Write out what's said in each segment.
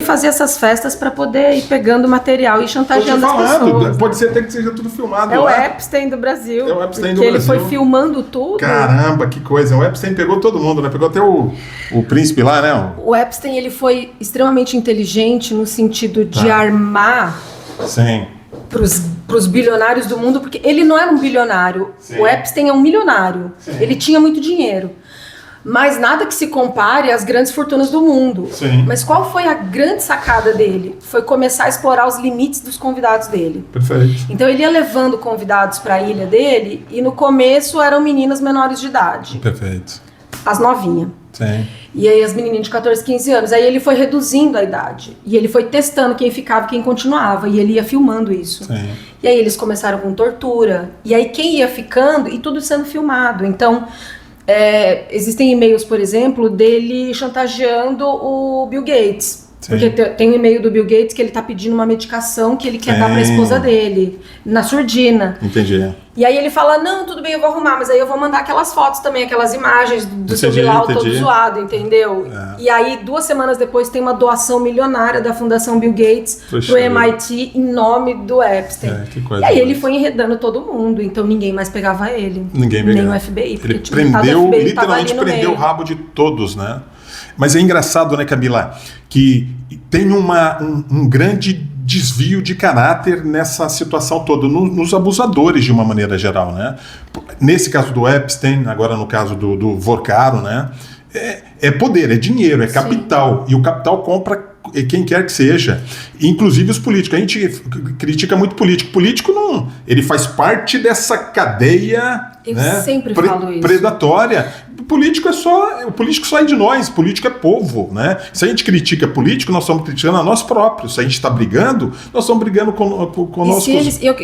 fazia essas festas para poder ir pegando material e chantageando as pessoas. Pode ser até que seja tudo filmado. É o Epstein do Brasil. É o Epstein do Brasil. Ele foi filmando tudo. Caramba, que coisa. O Epstein pegou todo mundo, né? Pegou até o príncipe lá, né? O Epstein, ele foi extremamente inteligente no sentido de armar... Sim. Para os bilionários do mundo, porque ele não era um bilionário. Sim. O Epstein é um milionário. Sim. Ele tinha muito dinheiro. Mas nada que se compare às grandes fortunas do mundo. Sim. Mas qual foi a grande sacada dele? Foi começar a explorar os limites dos convidados dele. Perfeito. Então ele ia levando convidados para a ilha dele e no começo eram meninas menores de idade. Perfeito. As novinhas. Sim. E aí as menininhas de 14, 15 anos. Aí ele foi reduzindo a idade. E ele foi testando quem ficava e quem continuava. E ele ia filmando isso. Sim. E aí eles começaram com tortura. E aí quem ia ficando e tudo sendo filmado. Então, existem e-mails, por exemplo, dele chantageando o Bill Gates. Sim. Porque tem um e-mail do Bill Gates que ele tá pedindo uma medicação que ele quer dar pra esposa dele, na surdina. Entendi. E aí ele fala, não, tudo bem, eu vou arrumar, mas aí eu vou mandar aquelas fotos também, aquelas imagens do seu Bilal todo zoado, entendeu? E aí 2 semanas depois tem uma doação milionária da Fundação Bill Gates pro MIT em nome do Epstein. Que coisa. E aí ele foi enredando todo mundo, então ninguém mais pegava ele. Ninguém pegava. Nem o FBI. Ele prendeu, literalmente prendeu o rabo de todos, né? Mas é engraçado, né, Camila, que tem um grande desvio de caráter nessa situação toda, nos abusadores de uma maneira geral, né? Nesse caso do Epstein, agora no caso do Vorcaro, né? É poder, é dinheiro, é capital. Sim. E o capital compra quem quer que seja, inclusive os políticos. A gente critica muito político. Político não, ele faz parte dessa cadeia, eu sempre falo isso. Predatória. O político só é de nós, político é povo, né? Se a gente critica político, nós estamos criticando a nós próprios. Se a gente está brigando, nós estamos brigando conosco.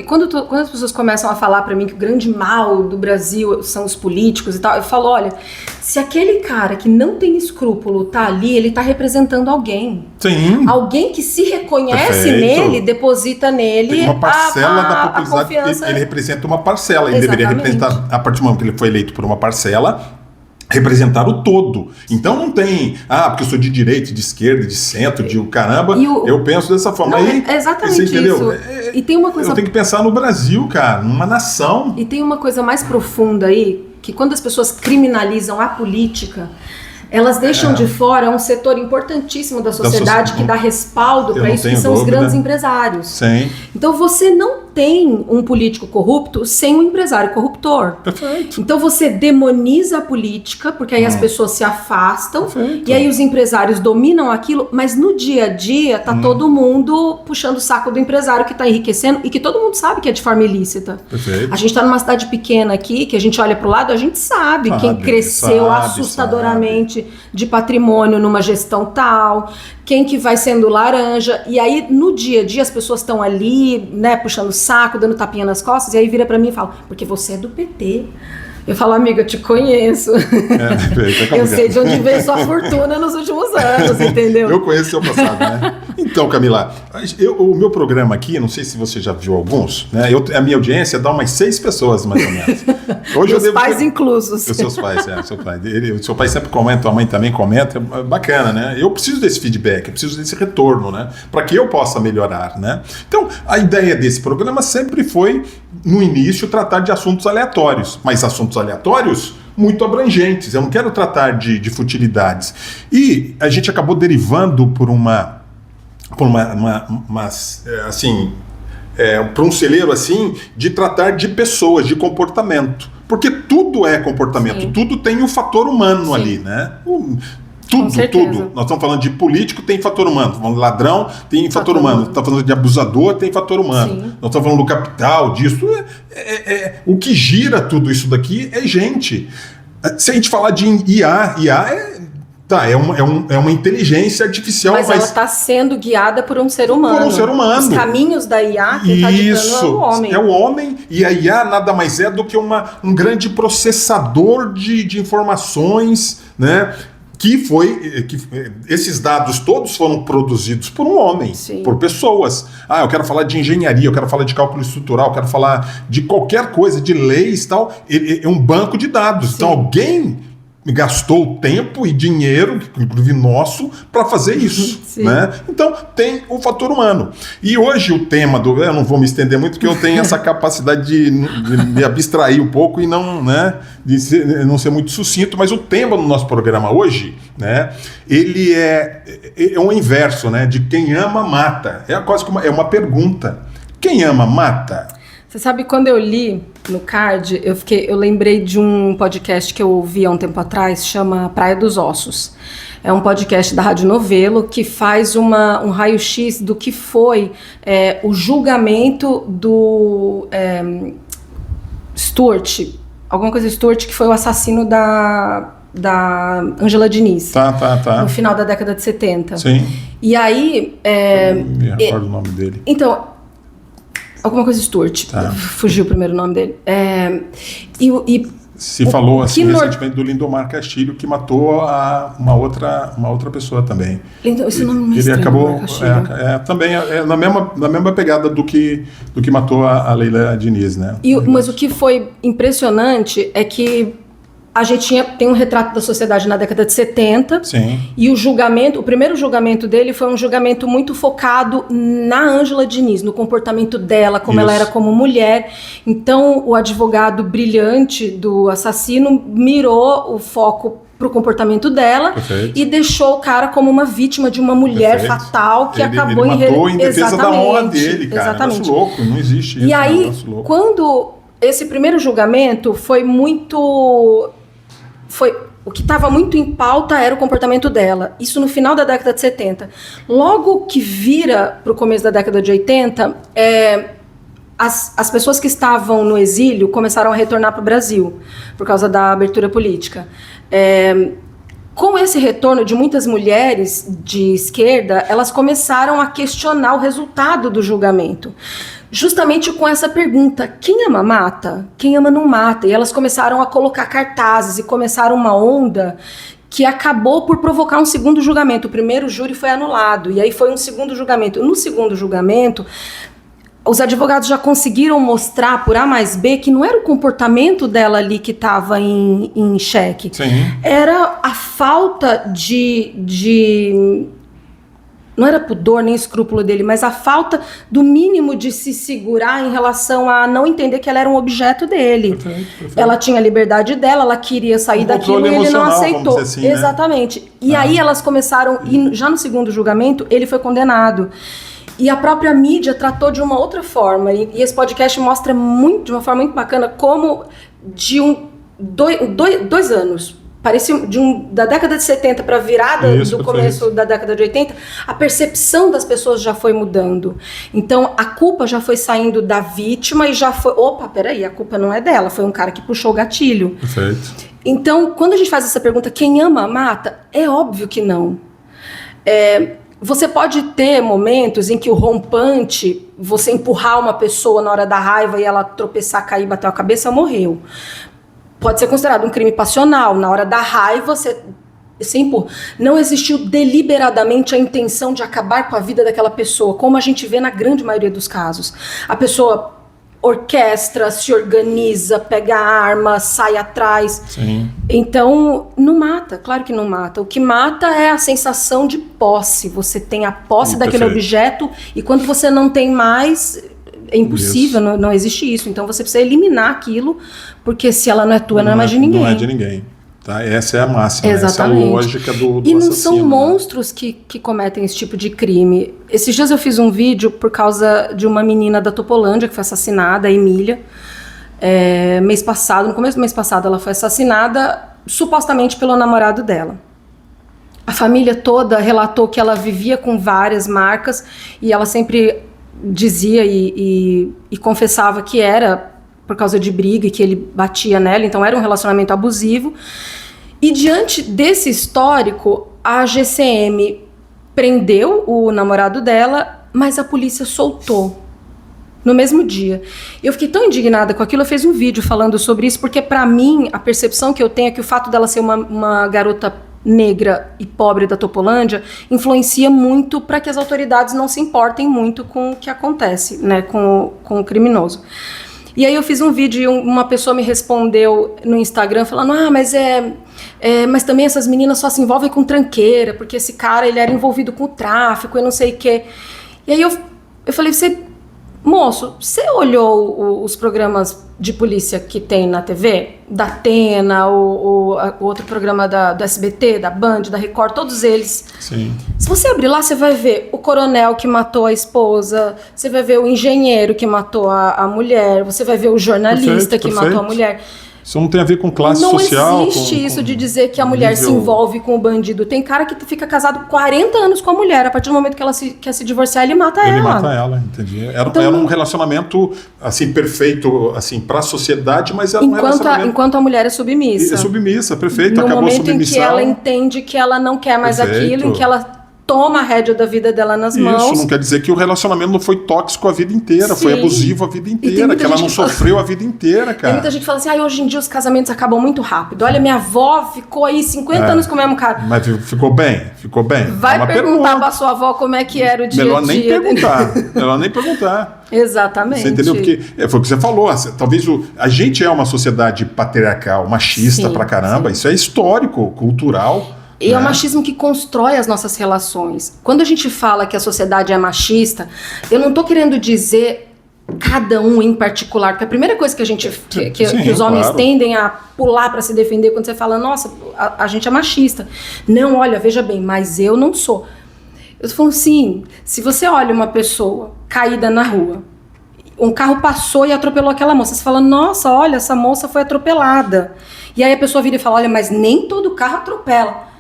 Quando as pessoas começam a falar para mim que o grande mal do Brasil são os políticos e tal, eu falo, olha, se aquele cara que não tem escrúpulo tá ali, ele tá representando alguém. Sim. Alguém que se reconhece nele, deposita nele uma parcela da popularidade. Confiança. Ele representa uma parcela. Ele deveria representar, a partir do momento que ele foi eleito por uma parcela, representar o todo. Então não tem, porque eu sou de direita, de esquerda, de centro, de caramba, eu penso dessa forma. Não, aí, é exatamente você entendeu? isso. E tem uma coisa... Eu tenho que pensar no Brasil, cara, numa nação. E tem uma coisa mais profunda aí, que quando as pessoas criminalizam a política, elas deixam de fora um setor importantíssimo da sociedade que dá respaldo para isso, que são os grandes empresários. Sim. Então você não tem um político corrupto sem um empresário corruptor. Perfeito. Então você demoniza a política, porque aí as pessoas se afastam, e aí os empresários dominam aquilo, mas no dia a dia tá todo mundo puxando o saco do empresário que tá enriquecendo e que todo mundo sabe que é de forma ilícita. Perfeito. A gente tá numa cidade pequena aqui, que a gente olha pro lado, a gente sabe quem cresceu assustadoramente de patrimônio numa gestão tal, quem que vai sendo laranja, e aí no dia a dia as pessoas estão ali, né, puxando o saco, dando tapinha nas costas, e aí vira pra mim e fala, porque você é do PT. Eu falo, amiga, eu te conheço. Eu sei de onde veio sua fortuna nos últimos anos, entendeu? Eu conheço seu passado, né? Então, Camila, o meu programa aqui, não sei se você já viu alguns, né? A minha audiência dá umas 6 pessoas, mais ou menos. Hoje Meus pais inclusos. Os seus pais, seu pai. O seu pai sempre comenta, a mãe também comenta, é bacana, né? Eu preciso desse feedback, eu preciso desse retorno, né? Para que eu possa melhorar, né? Então, a ideia desse programa sempre foi, no início, tratar de assuntos aleatórios, mas assuntos aleatórios muito abrangentes. Eu não quero tratar de futilidades. E a gente acabou derivando por um celeiro assim, de tratar de pessoas, de comportamento. Porque tudo é comportamento, Sim. Tudo tem um fator humano Sim. ali, né? Tudo. Nós estamos falando de político, tem fator humano. Estamos falando de ladrão, tem fator humano. Estamos falando de abusador, tem fator humano. Sim. Nós estamos falando do capital, disso. O que gira tudo isso daqui é gente. Se a gente falar de IA é uma inteligência artificial. Mas ela está sendo guiada por um ser humano. Por um ser humano. Os caminhos da IA, quem está ditando é o homem. É o homem, e a IA nada mais é do que um grande processador de informações, né? Esses dados todos foram produzidos por um homem, Sim. por pessoas. Eu quero falar de engenharia, eu quero falar de cálculo estrutural, eu quero falar de qualquer coisa, de leis e tal. É um banco de dados. Sim. Então alguém gastou tempo e dinheiro, inclusive nosso, para fazer isso, né? Então tem o fator humano. E hoje o tema eu não vou me estender muito, porque eu tenho essa capacidade de me abstrair um pouco e não, né, não ser muito sucinto, mas o tema do nosso programa hoje, né, ele é o inverso, né, de quem ama mata. É quase como uma pergunta. Quem ama mata? Você sabe, quando eu li no card, eu lembrei de um podcast que eu ouvi há um tempo atrás, chama Praia dos Ossos. É um podcast da Rádio Novelo que faz um raio-x do que foi o julgamento do Stuart, alguma coisa Stuart, que foi o assassino da Ângela Diniz. Tá. No final da década de 70. Sim. E aí... eu não me recordo o nome dele. Então... Alguma coisa Stuart, fugiu o primeiro nome dele. Se falou assim recentemente do Lindomar Castilho, que matou uma outra pessoa também. Esse nome não é ele acabou também na mesma pegada do que matou a Leila Diniz, né? Mas o que foi impressionante é que a gente tem um retrato da sociedade na década de 70. Sim. E o primeiro julgamento dele foi um julgamento muito focado na Ângela Diniz, no comportamento dela, como ela era como mulher. Então, o advogado brilhante do assassino mirou o foco para o comportamento dela. Perfeito. E deixou o cara como uma vítima de uma mulher fatal que acabou ele matou em defesa da honra dele, cara. Exatamente. Negócio louco, não existe isso. E aí, quando esse primeiro julgamento foi o que estava muito em pauta era o comportamento dela. Isso no final da década de 70. Logo que vira para o começo da década de 80, as pessoas que estavam no exílio começaram a retornar para o Brasil, por causa da abertura política. Com esse retorno de muitas mulheres de esquerda, elas começaram a questionar o resultado do julgamento. Justamente com essa pergunta, quem ama mata? Quem ama não mata? E elas começaram a colocar cartazes e começaram uma onda que acabou por provocar um segundo julgamento. O primeiro júri foi anulado e aí foi um segundo julgamento. No segundo julgamento, os advogados já conseguiram mostrar por A mais B que não era o comportamento dela ali que estava em xeque. Sim. Era a falta de não era pudor nem escrúpulo dele, mas a falta do mínimo de se segurar em relação a não entender que ela era um objeto dele. Perfeito. Ela tinha a liberdade dela, ela queria sair daquilo e ele não aceitou. Assim, exatamente. Né? E aí elas começaram, e já no segundo julgamento, ele foi condenado. E a própria mídia tratou de uma outra forma. E esse podcast mostra de uma forma muito bacana como de dois anos. Parecia da década de 70 para a virada do começo da década de 80, a percepção das pessoas já foi mudando. Então, a culpa já foi saindo da vítima e já foi... Opa, peraí, a culpa não é dela, foi um cara que puxou o gatilho. Perfeito. Então, quando a gente faz essa pergunta, quem ama, mata? É óbvio que não. Você pode ter momentos em que o rompante, você empurrar uma pessoa na hora da raiva e ela tropeçar, cair, bater a cabeça, morreu. Pode ser considerado um crime passional. Na hora da raiva, você empurra. Não existiu deliberadamente a intenção de acabar com a vida daquela pessoa, como a gente vê na grande maioria dos casos. A pessoa orquestra, se organiza, pega a arma, sai atrás. Sim. Então, não mata, claro que não mata. O que mata é a sensação de posse. Você tem a posse daquele objeto e quando você não tem mais... É impossível, não existe isso. Então você precisa eliminar aquilo, porque se ela não é tua, não é mais de ninguém. Não é de ninguém. Tá? Essa é a máxima, exatamente. Essa é a lógica do E não assassino, são monstros que cometem esse tipo de crime. Esses dias eu fiz um vídeo por causa de uma menina da Topolândia que foi assassinada, a Emília. Mês passado, no começo do mês passado, ela foi assassinada supostamente pelo namorado dela. A família toda relatou que ela vivia com várias marcas e ela sempre dizia e confessava que era por causa de briga e que ele batia nela, então era um relacionamento abusivo. E diante desse histórico, a GCM prendeu o namorado dela, mas a polícia soltou no mesmo dia. Eu fiquei tão indignada com aquilo, eu fiz um vídeo falando sobre isso, porque para mim, a percepção que eu tenho é que o fato dela ser uma garota negra e pobre da Topolândia influencia muito para que as autoridades não se importem muito com o que acontece, né, com o criminoso. E aí eu fiz um vídeo e uma pessoa me respondeu no Instagram falando, mas também essas meninas só se envolvem com tranqueira, porque esse cara, ele era envolvido com o tráfico e não sei o quê. E aí eu falei, moço, você olhou os programas de polícia que tem na TV? Da Atena, o outro programa do SBT, da Band, da Record, todos eles. Sim. Se você abrir lá, você vai ver o coronel que matou a esposa, você vai ver o engenheiro que matou a mulher, você vai ver o jornalista que matou a mulher. Isso não tem a ver com classe social. Não existe isso de dizer que a mulher se envolve com o bandido. Tem cara que fica casado 40 anos com a mulher. A partir do momento que ela quer se divorciar, ele mata ela. Ele mata ela, entendi. Era um relacionamento assim, perfeito assim, para a sociedade, mas era um relacionamento... Enquanto a mulher é submissa. É submissa, perfeito. No acabou a submissão. momento em que ela entende que ela não quer mais aquilo, em que ela toma a rédea da vida dela nas mãos. Isso não quer dizer que o relacionamento não foi tóxico a vida inteira, Sim. foi abusivo a vida inteira, que ela não sofreu a vida inteira, cara. Tem muita gente que fala assim, hoje em dia os casamentos acabam muito rápido. Olha, minha avó ficou aí 50 anos com o mesmo cara. Mas ficou bem? Vai perguntar pra sua avó como é que era o dia a dia. Melhor nem perguntar. Exatamente. Você entendeu? Porque foi o que você falou, talvez a gente é uma sociedade patriarcal, machista pra caramba, isso é histórico, cultural. E é o machismo que constrói as nossas relações. Quando a gente fala que a sociedade é machista, eu não estou querendo dizer cada um em particular, porque a primeira coisa que a gente que os homens tendem a pular para se defender quando você fala, nossa, a gente é machista. Não, olha, veja bem, mas eu não sou. Eu tô falando assim, se você olha uma pessoa caída na rua, um carro passou e atropelou aquela moça, você fala, nossa, olha, essa moça foi atropelada. E aí a pessoa vira e fala, olha, mas nem todo carro atropela.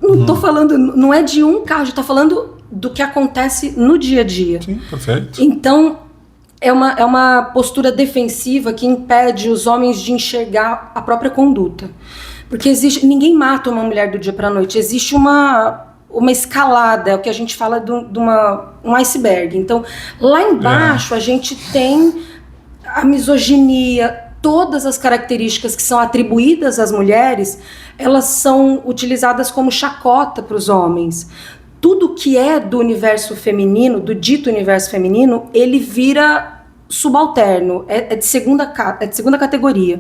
Não tô falando, não é de um carro, a gente tá falando do que acontece no dia a dia. Sim, perfeito. Então, é uma postura defensiva que impede os homens de enxergar a própria conduta. Porque ninguém mata uma mulher do dia pra noite, existe uma escalada, é o que a gente fala de um iceberg. Então, lá embaixo a gente tem a misoginia, todas as características que são atribuídas às mulheres, elas são utilizadas como chacota para os homens. Tudo que é do universo feminino, do dito universo feminino, ele vira subalterno, é de segunda categoria.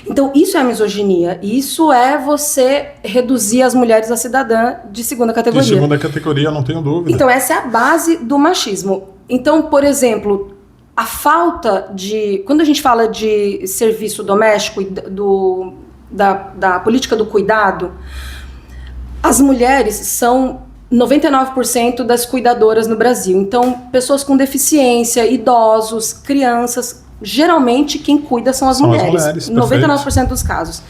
Então, isso é a misoginia. Isso é você reduzir as mulheres a cidadã de segunda categoria. De segunda categoria, não tenho dúvida. Então, essa é a base do machismo. Então, por exemplo, a falta de... Quando a gente fala de serviço doméstico e da política do cuidado, as mulheres são 99% das cuidadoras no Brasil. Então, pessoas com deficiência, idosos, crianças, geralmente quem cuida são as mulheres. 99% dos casos.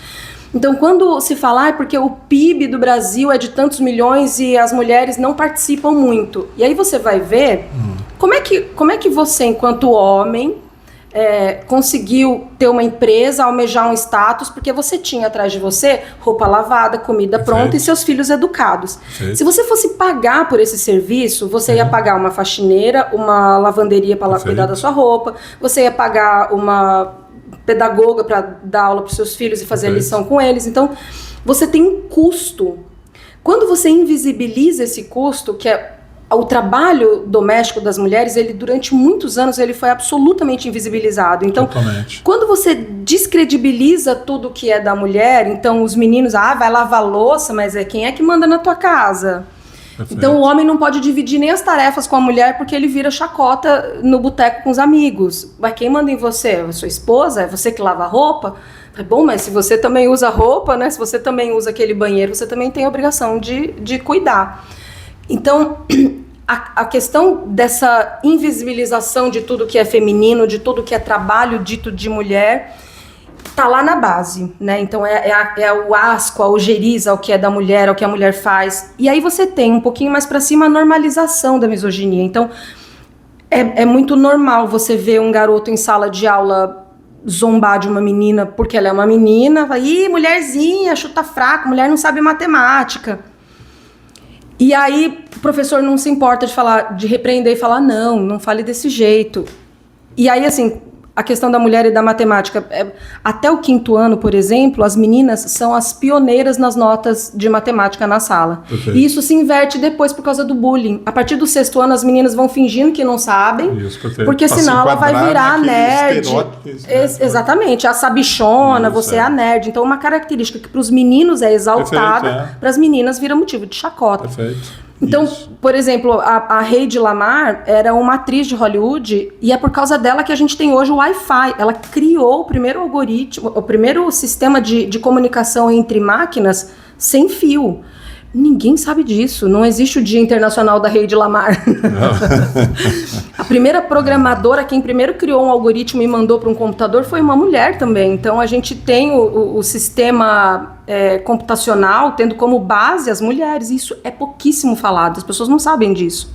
Então, quando se fala, porque o PIB do Brasil é de tantos milhões e as mulheres não participam muito. E aí você vai ver como é que você, enquanto homem, conseguiu ter uma empresa, almejar um status, porque você tinha atrás de você roupa lavada, comida pronta e seus filhos educados. Se você fosse pagar por esse serviço, você ia pagar uma faxineira, uma lavanderia para cuidar da sua roupa, você ia pagar uma pedagoga para dar aula para os seus filhos e fazer a lição com eles. Então, você tem um custo. Quando você invisibiliza esse custo, que é o trabalho doméstico das mulheres, ele durante muitos anos ele foi absolutamente invisibilizado. Então, quando você descredibiliza tudo que é da mulher, então os meninos, vai lavar louça, mas quem é que manda na tua casa? Perfeito. Então o homem não pode dividir nem as tarefas com a mulher porque ele vira chacota no boteco com os amigos. Mas quem manda em você? É a sua esposa? É você que lava a roupa? É bom, mas se você também usa roupa, né? Se você também usa aquele banheiro, você também tem a obrigação de cuidar. Então, a questão dessa invisibilização de tudo que é feminino, de tudo que é trabalho dito de mulher, tá lá na base, né? Então é o asco, a ojeriza ao que é da mulher, ao que a mulher faz. E aí você tem um pouquinho mais pra cima a normalização da misoginia. Então é muito normal você ver um garoto em sala de aula zombar de uma menina porque ela é uma menina, fala, ih, mulherzinha, chuta fraco, mulher não sabe matemática. E aí o professor não se importa de repreender e falar, não fale desse jeito. E aí, assim, a questão da mulher e da matemática. Até o 5º ano, por exemplo, as meninas são as pioneiras nas notas de matemática na sala. Perfeito. E isso se inverte depois por causa do bullying. A partir do 6º ano, as meninas vão fingindo que não sabem, isso, porque senão ela vai virar nerd. Exatamente, a sabichona, você é a nerd. Então, uma característica que para os meninos é exaltada, para as meninas vira motivo de chacota. Perfeito. Então, por exemplo, a Hedy Lamarr era uma atriz de Hollywood e é por causa dela que a gente tem hoje o Wi-Fi. Ela criou o primeiro algoritmo, o primeiro sistema de comunicação entre máquinas sem fio. Ninguém sabe disso. Não existe o Dia Internacional da Hedy Lamarr. A primeira programadora, quem primeiro criou um algoritmo e mandou para um computador foi uma mulher também. Então, a gente tem o sistema computacional tendo como base as mulheres. Isso é pouquíssimo falado. As pessoas não sabem disso.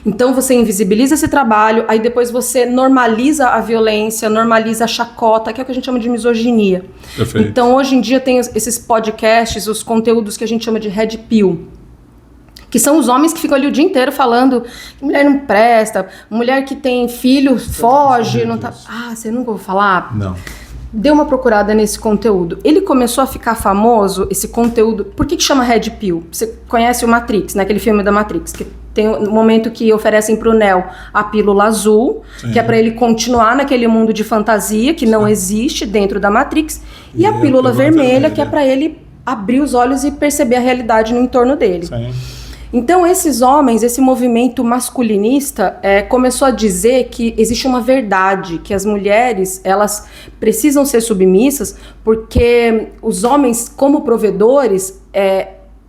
Então, você invisibiliza esse trabalho, aí depois você normaliza a violência, normaliza a chacota, que é o que a gente chama de misoginia. Perfeito. Então, hoje em dia, tem esses podcasts, os conteúdos que a gente chama de Red Pill, que são os homens que ficam ali o dia inteiro falando que mulher não presta, mulher que tem filho foge, não tá... Ah, você nunca ouviu falar? Não. Dê uma procurada nesse conteúdo. Ele começou a ficar famoso, esse conteúdo... Por que chama Red Pill? Você conhece o Matrix, né? Aquele filme da Matrix, que tem um momento que oferecem pro Neo a pílula azul, sim, que é para ele continuar naquele mundo de fantasia que não existe dentro da Matrix, e a pílula vermelha, que é para ele abrir os olhos e perceber a realidade no entorno dele. Sim. Então, esses homens, esse movimento masculinista começou a dizer que existe uma verdade, que as mulheres, elas precisam ser submissas porque os homens, como provedores,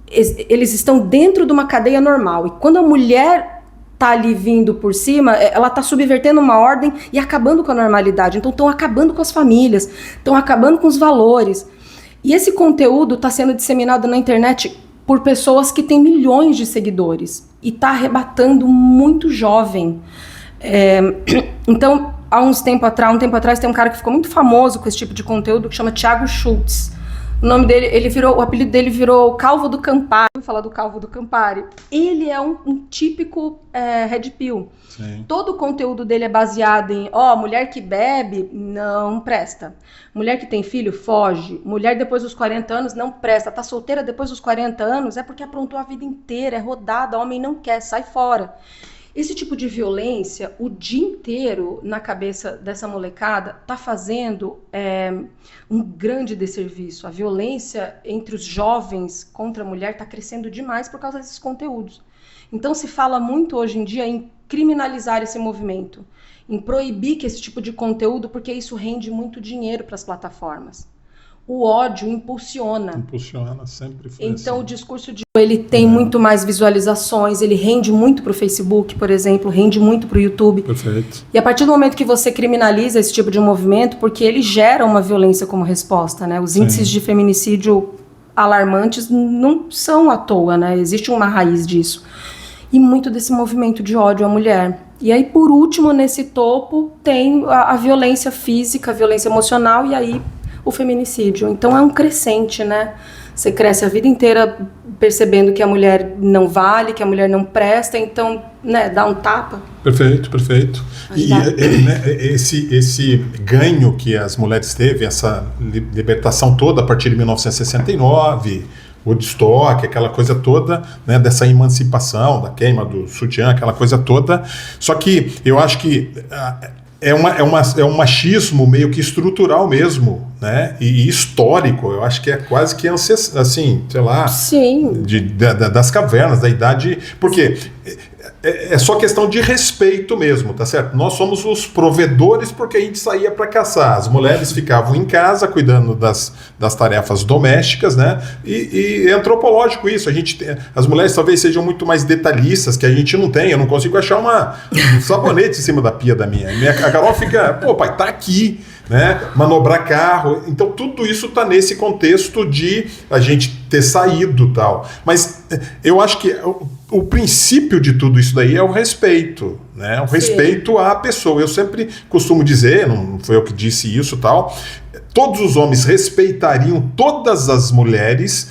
eles estão dentro de uma cadeia normal. E quando a mulher está ali vindo por cima, ela está subvertendo uma ordem e acabando com a normalidade. Então, estão acabando com as famílias, estão acabando com os valores. E esse conteúdo está sendo disseminado na internet por pessoas que têm milhões de seguidores e está arrebatando muito jovem. Então, um tempo atrás, tem um cara que ficou muito famoso com esse tipo de conteúdo que chama Thiago Schultz. O nome dele, o apelido dele virou Calvo do Campari. Vou falar do Calvo do Campari. Ele é um típico Red Pill. Sim. Todo o conteúdo dele é baseado em, mulher que bebe, não presta. Mulher que tem filho, foge. Mulher depois dos 40 anos, não presta. Tá solteira depois dos 40 anos, é porque aprontou a vida inteira, é rodada, homem não quer, sai fora. Esse tipo de violência, o dia inteiro, na cabeça dessa molecada, tá fazendo um grande desserviço. A violência entre os jovens contra a mulher tá crescendo demais por causa desses conteúdos. Então se fala muito hoje em dia em criminalizar esse movimento, em proibir que esse tipo de conteúdo, porque isso rende muito dinheiro para as plataformas. O ódio impulsiona. Impulsiona, sempre foi então assim. O discurso de ele tem muito mais visualizações, ele rende muito para o Facebook, por exemplo, rende muito para o YouTube. Perfeito. E a partir do momento que você criminaliza esse tipo de movimento, porque ele gera uma violência como resposta, né? Os índices de feminicídio alarmantes não são à toa, né? Existe uma raiz disso. E muito desse movimento de ódio à mulher. E aí, por último, nesse topo, tem a violência física, a violência emocional, e aí o feminicídio. Então é um crescente, né? Você cresce a vida inteira percebendo que a mulher não vale, que a mulher não presta, então, né, dá um tapa. Perfeito, perfeito. E esse ganho que as mulheres teve, essa libertação toda a partir de 1969, Woodstock, aquela coisa toda, né, dessa emancipação, da queima do sutiã, aquela coisa toda. Só que eu acho que é um machismo meio que estrutural mesmo, né? E histórico. Eu acho que é quase que assim, sei lá, sim, das cavernas, da idade. Porque é só questão de respeito mesmo, tá certo? Nós somos os provedores porque a gente saía para caçar. As mulheres ficavam em casa cuidando das tarefas domésticas, né? E é antropológico isso. As mulheres talvez sejam muito mais detalhistas, que a gente não tem. Eu não consigo achar um sabonete em cima da pia da minha. A Carol fica, pô, pai, tá aqui, né? Manobrar carro. Então tudo isso tá nesse contexto de a gente ter saído e tal. Mas eu acho que o princípio de tudo isso daí é o respeito, né? O respeito à pessoa. Eu sempre costumo dizer, não foi eu que disse isso e tal, todos os homens respeitariam todas as mulheres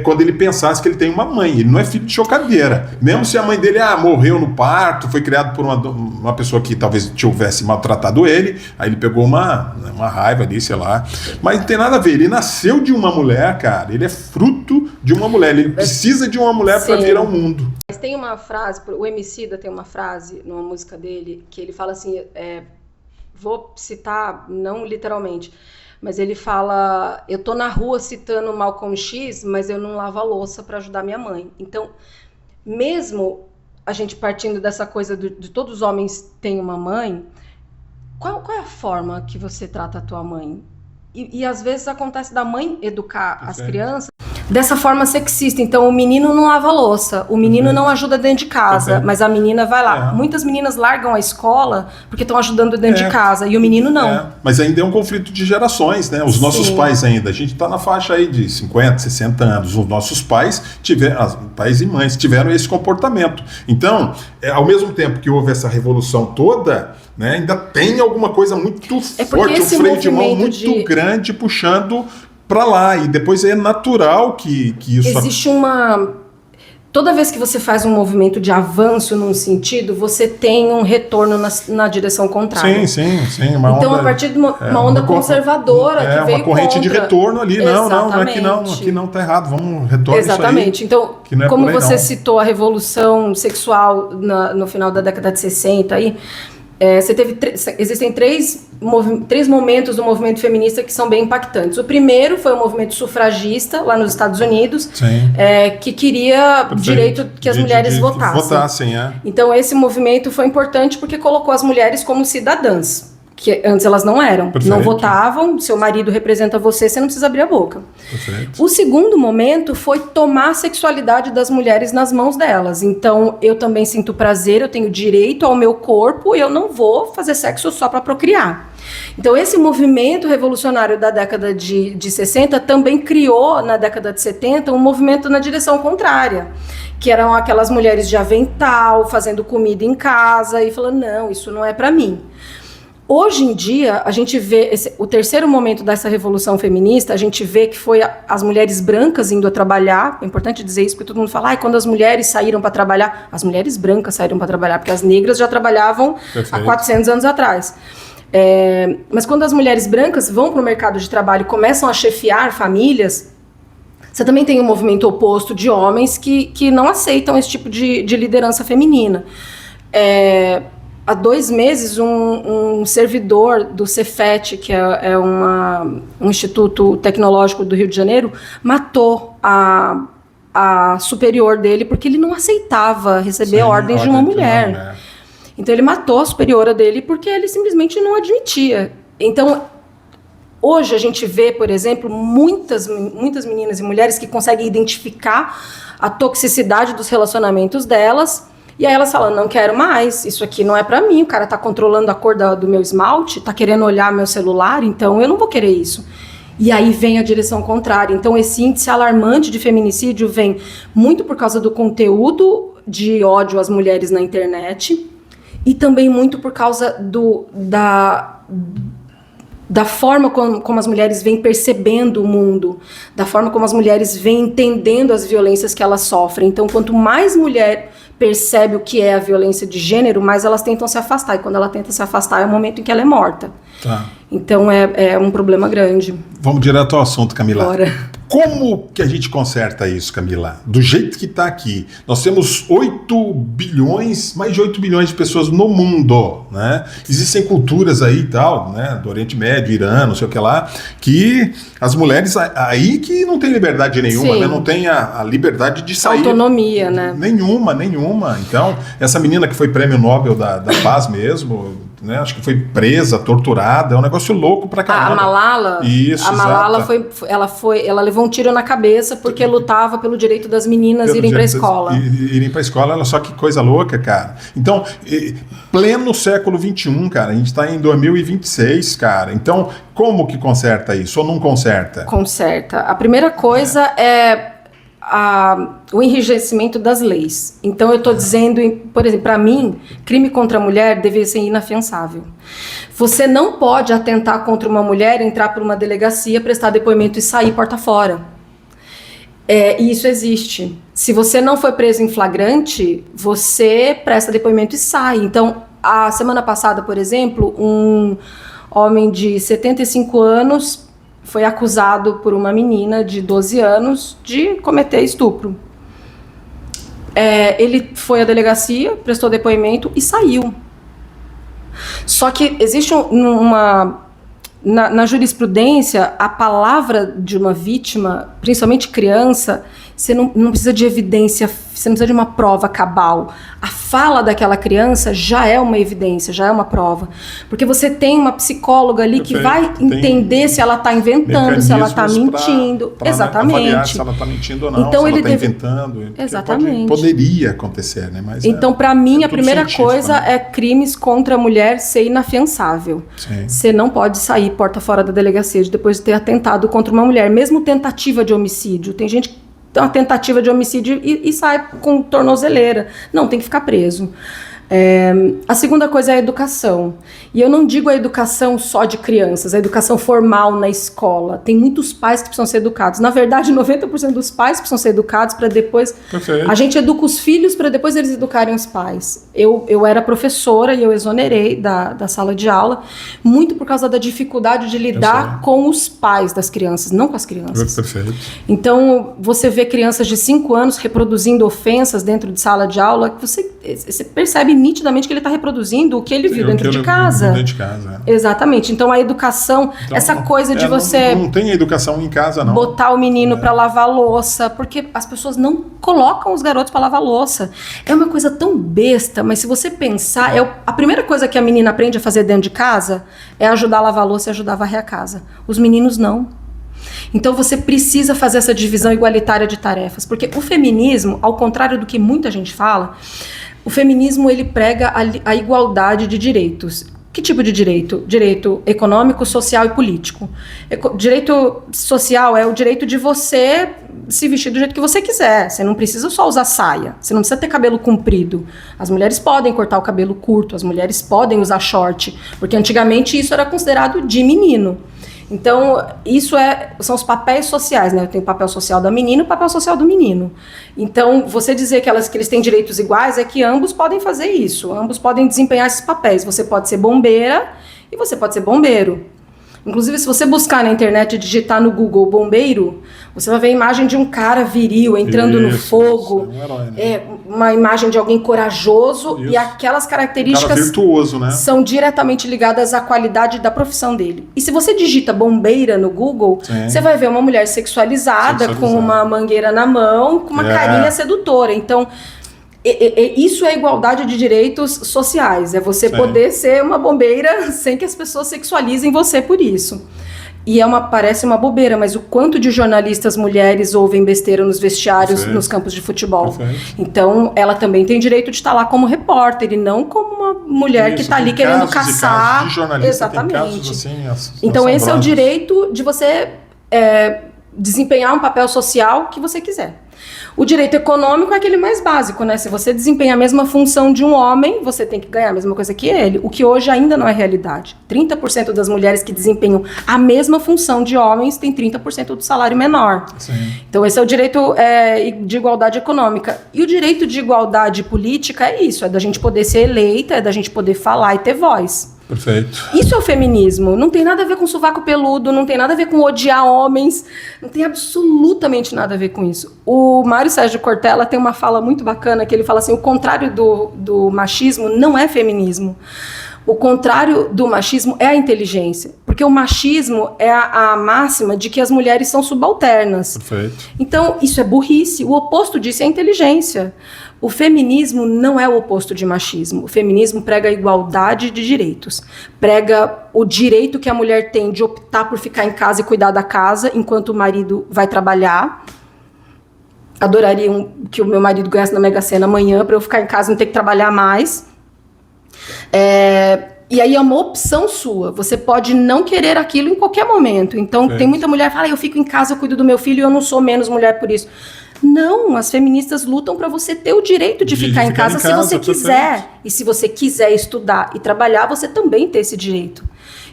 quando ele pensasse que ele tem uma mãe. Ele não é filho de chocadeira. Mesmo se a mãe dele morreu no parto, foi criado por uma pessoa que talvez tivesse maltratado ele, aí ele pegou uma raiva ali, sei lá. Mas não tem nada a ver. Ele nasceu de uma mulher, cara. Ele é fruto de uma mulher. Ele precisa de uma mulher para vir ao mundo. Mas tem uma frase, o Emicida tem uma frase numa música dele, que ele fala assim, vou citar, não literalmente, mas ele fala, eu tô na rua citando Malcolm X, mas eu não lavo a louça para ajudar minha mãe. Então, mesmo a gente partindo dessa coisa de todos os homens têm uma mãe, qual é a forma que você trata a tua mãe? E às vezes acontece da mãe educar as crianças dessa forma sexista. Então, o menino não lava a louça, o menino não ajuda dentro de casa, mas a menina vai lá. Muitas meninas largam a escola porque estão ajudando dentro de casa, e o menino não. Mas ainda é um conflito de gerações, né? Os nossos pais ainda, a gente está na faixa aí de 50, 60 anos. Os nossos pais pais e mães tiveram esse comportamento. Então, ao mesmo tempo que houve essa revolução toda, né, ainda tem alguma coisa muito forte, um freio de mão muito grande puxando para lá, e depois é natural que isso... Existe toda vez que você faz um movimento de avanço num sentido, você tem um retorno na direção contrária. Sim. Então, a partir de uma onda conservadora que veio uma corrente de retorno ali. Não, aqui não tá errado, vamos retornar isso aí. Exatamente. Então, como você citou a revolução sexual no final da década de 60 aí, existem três momentos do movimento feminista que são bem impactantes. O primeiro foi o movimento sufragista lá nos Estados Unidos, que queria direito que as mulheres votassem. Então esse movimento foi importante porque colocou as mulheres como cidadãs, que antes elas não eram. Não votavam, seu marido representa você não precisa abrir a boca. O segundo momento foi tomar a sexualidade das mulheres nas mãos delas. Então, eu também sinto prazer, eu tenho direito ao meu corpo, e eu não vou fazer sexo só para procriar. Então, esse movimento revolucionário da década de 60 também criou, na década de 70, um movimento na direção contrária, que eram aquelas mulheres de avental, fazendo comida em casa, e falando, não, isso não é para mim. Hoje em dia, a gente vê o terceiro momento dessa revolução feminista, a gente vê que foi as mulheres brancas indo a trabalhar. É importante dizer isso, porque todo mundo fala, quando as mulheres saíram para trabalhar, as mulheres brancas saíram para trabalhar, porque as negras já trabalhavam há 400 anos atrás. Mas quando as mulheres brancas vão para o mercado de trabalho e começam a chefiar famílias, você também tem um movimento oposto de homens que não aceitam esse tipo de liderança feminina. Há 2 meses, um servidor do Cefet, que é um instituto tecnológico do Rio de Janeiro, matou a superior dele porque ele não aceitava receber ordens de uma mulher. Então, ele matou a superiora dele porque ele simplesmente não admitia. Então, hoje a gente vê, por exemplo, muitas meninas e mulheres que conseguem identificar a toxicidade dos relacionamentos delas. E aí elas falam, não quero mais, isso aqui não é pra mim, o cara tá controlando a cor do meu esmalte, tá querendo olhar meu celular, então eu não vou querer isso. E aí vem a direção contrária. Então esse índice alarmante de feminicídio vem muito por causa do conteúdo de ódio às mulheres na internet e também muito por causa da forma como as mulheres vêm percebendo o mundo, da forma como as mulheres vêm entendendo as violências que elas sofrem. Então, quanto mais mulher percebe o que é a violência de gênero, mais elas tentam se afastar. E quando ela tenta se afastar, é o momento em que ela é morta. Então, é um problema grande. Vamos direto ao assunto, Camila. Bora. Como que a gente conserta isso, Camila? Do jeito que está aqui. Nós temos mais de 8 bilhões de pessoas no mundo, né? Existem culturas aí e tal, né? Do Oriente Médio, Irã, não sei o que lá, que as mulheres aí que não tem liberdade nenhuma, né? Não tem a liberdade de sair. Autonomia, né? Nenhuma. Então, essa menina que foi prêmio Nobel da Paz mesmo, né? Acho que foi presa, torturada, é um negócio louco pra caramba. A Malala? Isso, a Malala ela levou um tiro na cabeça porque lutava pelo direito das meninas irem pra escola. Irem pra escola, olha só que coisa louca, cara. Então, pleno século XXI, cara, a gente tá em 2026, cara. Então, como que conserta isso? Ou não conserta? Conserta. A primeira coisa é o enrijecimento das leis. Então, eu estou dizendo, por exemplo, para mim, crime contra a mulher deveria ser inafiançável. Você não pode atentar contra uma mulher, entrar por uma delegacia, prestar depoimento e sair porta fora. E isso existe. Se você não foi preso em flagrante, você presta depoimento e sai. Então, a semana passada, por exemplo, um homem de 75 anos foi acusado por uma menina de 12 anos de cometer estupro. Ele foi à delegacia, prestou depoimento e saiu. Só que existe na jurisprudência, a palavra de uma vítima, principalmente criança, você não precisa de evidência, você não precisa de uma prova cabal. A fala daquela criança já é uma evidência, já é uma prova. Porque você tem uma psicóloga ali que vai entender se ela está inventando, se ela está mentindo. Exatamente. Avaliar se ela está mentindo ou não, então, se ela está inventando. Exatamente. Poderia acontecer, né? Mas então, para mim, a primeira coisa é crimes contra a mulher ser inafiançável. Sim. Você não pode sair porta fora da delegacia depois de ter atentado contra uma mulher, mesmo tentativa de homicídio. Tem gente que tem uma tentativa de homicídio e sai com tornozeleira. Não, tem que ficar preso. A segunda coisa é a educação. E eu não digo a educação só de crianças, a educação formal na escola. Tem muitos pais que precisam ser educados. Na verdade, 90% dos pais precisam ser educados para depois... Perfeito. A gente educa os filhos para depois eles educarem os pais. Eu era professora e eu exonerei da sala de aula muito por causa da dificuldade de lidar com os pais das crianças, não com as crianças. Perfeito. Então, você vê crianças de 5 anos reproduzindo ofensas dentro de sala de aula, você percebe nitidamente que ele está reproduzindo o que ele viu dentro de casa. Exatamente. Então, a educação, essa coisa de você... Não tem educação em casa, não. Botar o menino para lavar louça, porque as pessoas não colocam os garotos para lavar louça. É uma coisa tão besta, mas se você pensar, a primeira coisa que a menina aprende a fazer dentro de casa é ajudar a lavar louça e ajudar a varrer a casa. Os meninos não. Então você precisa fazer essa divisão igualitária de tarefas, porque o feminismo, ao contrário do que muita gente fala, o feminismo ele prega a igualdade de direitos. Que tipo de direito? Direito econômico, social e político. Direito social é o direito de você se vestir do jeito que você quiser. Você não precisa só usar saia. Você não precisa ter cabelo comprido. As mulheres podem cortar o cabelo curto. As mulheres podem usar short. Porque antigamente isso era considerado de menino. Então, isso são os papéis sociais, né? Tem o papel social da menina e o papel social do menino. Então, você dizer que eles têm direitos iguais é que ambos podem fazer isso, ambos podem desempenhar esses papéis. Você pode ser bombeira e você pode ser bombeiro. Inclusive, se você buscar na internet e digitar no Google bombeiro, você vai ver a imagem de um cara viril entrando no fogo. É um herói, né? Uma imagem de alguém corajoso. Isso. E aquelas características virtuoso, né? São diretamente ligadas à qualidade da profissão dele. E se você digita bombeira no Google, você vai ver uma mulher sexualizada com uma mangueira na mão, com uma carinha sedutora. Então, isso é igualdade de direitos sociais. É você poder ser uma bombeira sem que as pessoas sexualizem você por isso. E parece uma bobeira, mas o quanto de jornalistas mulheres ouvem besteira nos vestiários, nos campos de futebol. Então, ela também tem direito de estar lá como repórter e não como uma mulher que está ali querendo caçar. Exatamente. Então, esse é o direito de você desempenhar um papel social que você quiser. O direito econômico é aquele mais básico, né? Se você desempenha a mesma função de um homem, você tem que ganhar a mesma coisa que ele, o que hoje ainda não é realidade. 30% das mulheres que desempenham a mesma função de homens têm 30% do salário menor. Sim. Então esse é o direito de igualdade econômica. E o direito de igualdade política é isso, é da gente poder ser eleita, é da gente poder falar e ter voz. Perfeito. Isso é o feminismo. Não tem nada a ver com sovaco peludo, não tem nada a ver com odiar homens, não tem absolutamente nada a ver com isso. O Mário Sérgio Cortella tem uma fala muito bacana que ele fala assim, o contrário do machismo não é feminismo. O contrário do machismo é a inteligência. Porque o machismo é a máxima de que as mulheres são subalternas. Perfeito. Então, isso é burrice. O oposto disso é a inteligência. O feminismo não é o oposto de machismo. O feminismo prega a igualdade de direitos. Prega o direito que a mulher tem de optar por ficar em casa e cuidar da casa enquanto o marido vai trabalhar. Adoraria que o meu marido ganhasse na Mega Sena amanhã para eu ficar em casa e não ter que trabalhar mais. E aí é uma opção sua. Você pode não querer aquilo em qualquer momento. Então, tem muita mulher que fala, eu fico em casa, eu cuido do meu filho e eu não sou menos mulher por isso. Não, as feministas lutam para você ter o direito de ficar em casa se você quiser. E se você quiser estudar e trabalhar, você também tem esse direito.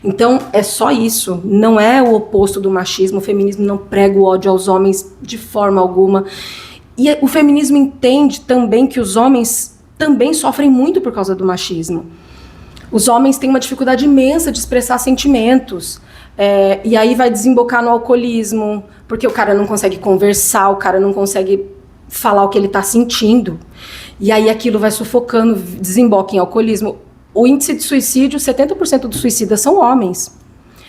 Então, é só isso. Não é o oposto do machismo. O feminismo não prega o ódio aos homens de forma alguma. E o feminismo entende também que os homens também sofrem muito por causa do machismo. Os homens têm uma dificuldade imensa de expressar sentimentos. E aí vai desembocar no alcoolismo, porque o cara não consegue conversar, o cara não consegue falar o que ele está sentindo. E aí aquilo vai sufocando, desemboca em alcoolismo. O índice de suicídio, 70% dos suicidas são homens.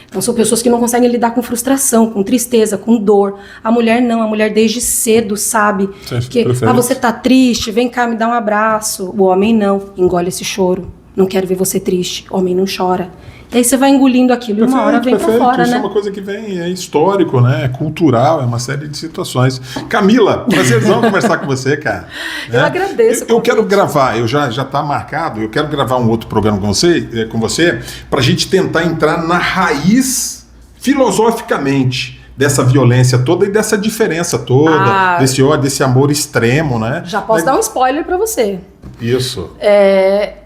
Então são pessoas que não conseguem lidar com frustração, com tristeza, com dor. A mulher não, a mulher desde cedo sabe que você tá triste, vem cá me dá um abraço. O homem não, engole esse choro. Não quero ver você triste, o homem não chora. E aí você vai engolindo aquilo e uma hora vem pra fora, isso né? É uma coisa que vem, é histórico, né? É cultural, é uma série de situações. Camila, prazerzão conversar com você, cara. Eu agradeço. Eu quero gravar, já tá marcado, eu quero gravar um outro programa com você pra gente tentar entrar na raiz filosoficamente dessa violência toda e dessa diferença toda, desse ódio, desse amor extremo, né? Já posso dar um spoiler pra você. Isso.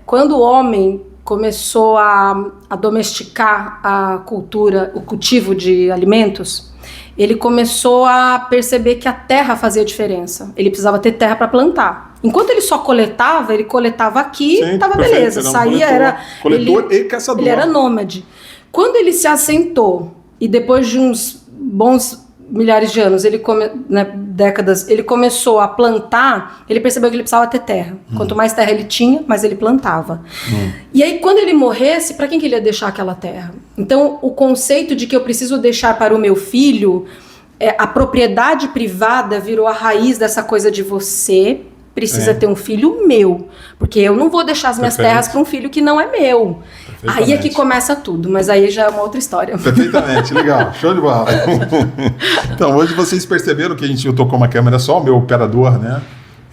Quando o homem começou a domesticar a cultura, o cultivo de alimentos, ele começou a perceber que a terra fazia diferença. Ele precisava ter terra para plantar. Enquanto ele só coletava, ele coletava aqui, estava beleza. Saía, coletor e caçador. Ele era nômade. Quando ele se assentou e depois de uns bons milhares de anos, décadas, ele começou a plantar, ele percebeu que ele precisava ter terra. Quanto mais terra ele tinha, mais ele plantava. E aí, quando ele morresse, para quem que ele ia deixar aquela terra? Então, o conceito de que eu preciso deixar para o meu filho, a propriedade privada virou a raiz dessa coisa de você precisa ter um filho meu, porque eu não vou deixar as minhas terras para um filho que não é meu. Aí é que começa tudo, mas aí já é uma outra história. Perfeitamente, legal, show de bola. Então, hoje vocês perceberam que eu tocou uma câmera só, o meu operador, né?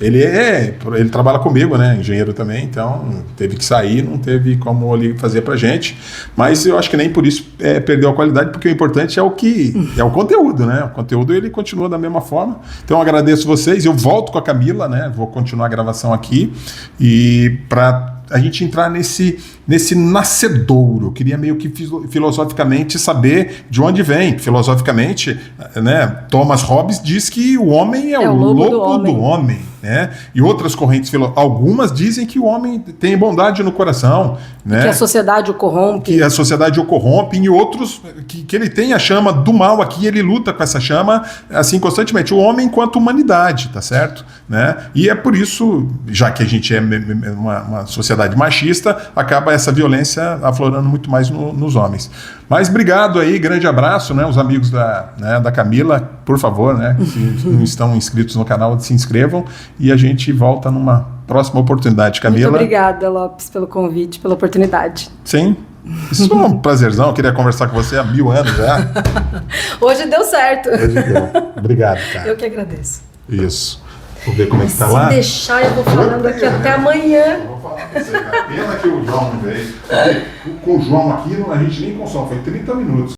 Ele trabalha comigo, né? Engenheiro também, então teve que sair, não teve como ele fazer pra gente. Mas eu acho que nem por isso perdeu a qualidade, porque o importante é o conteúdo, né? O conteúdo ele continua da mesma forma. Então eu agradeço vocês, eu volto com a Camila, né? Vou continuar a gravação aqui e para a gente entrar nesse nascedouro. Eu queria meio que filosoficamente saber de onde vem. Filosoficamente, né, Thomas Hobbes diz que o homem é o lobo do homem. Né? E outras correntes, algumas dizem que o homem tem bondade no coração. Né? Que a sociedade o corrompe. Que a sociedade o corrompe, e outros que ele tem a chama do mal aqui, ele luta com essa chama assim constantemente. O homem enquanto humanidade, tá certo? Né? E é por isso, já que a gente é uma sociedade machista, acaba essa violência aflorando muito mais nos homens. Mas obrigado aí, grande abraço, né? Os amigos da Camila, por favor, né? Se não estão inscritos no canal, se inscrevam e a gente volta numa próxima oportunidade, Camila. Muito obrigada, Lopes, pelo convite, pela oportunidade. Sim. Isso é um prazerzão, eu queria conversar com você há 1000 anos já. Hoje deu certo. Hoje deu. Obrigado, cara. Eu que agradeço. Isso. Vou ver como é que tá lá. Se deixar, eu vou falando aqui até amanhã. Eu vou falar pra você, cara. Pena que o João não veio. Com o João aqui, a gente nem consome, foi 30 minutos.